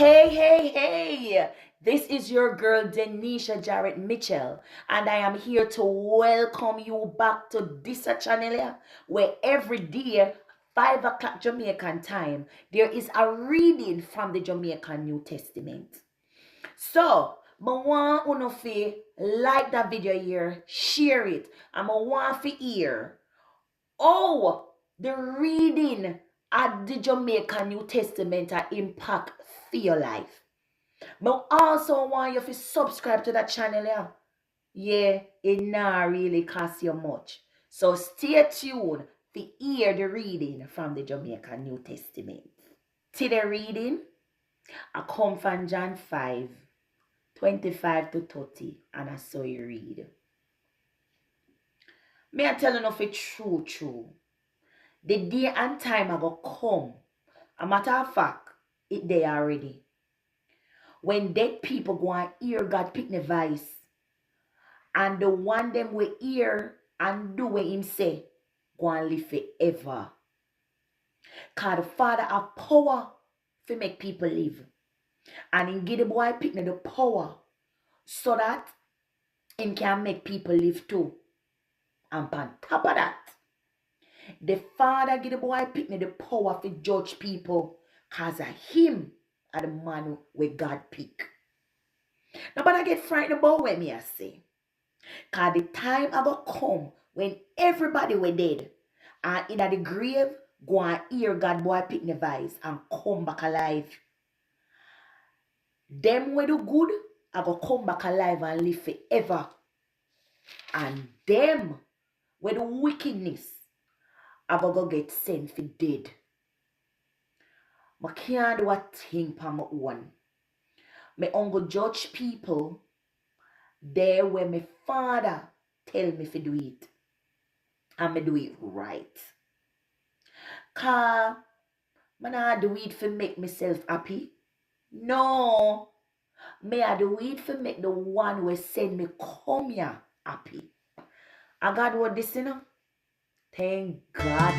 Hey. This is your girl Denesha Jarrett-Mitchell, and I am here to welcome you back to this channel here, where every day, 5 o'clock Jamaican time, there is a reading from the Jamaican New Testament. So, I want you to like that video here, share it, and I want to hear the reading at the Jamaican New Testament impact for your life. But also want you to subscribe to that channel. Yeah, it not really cost you much. So stay tuned to hear the reading from the Jamaican New Testament. Today reading, I come from John 5:25-30, and I saw you read. May I tell you if it's true. The day and time I go come. A matter of fact, it there already. When dead people go and hear God pick the voice, and the one them will hear and do what him say, go and live forever. Cause the Father have power to make people live. And he give the boy pick the power so that him can make people live too. And on top of that, the Father give the boy pick the power to judge people, cause of him are the man where God pick. Nobody get frightened about what me I say. Cause the time I go come when everybody were dead and in the grave go and hear God boy pick the voice and come back alive. Them we do good, I go come back alive and live forever. And them with the wickedness, I go get sent for dead. I can't do a thing for my own. Me uncle judge people there where my Father tell me to do it. And me do it right. Cause I not do it for make myself happy. No. Me I do it for make the one who send me come here happy. I got what this, you know? Thank God.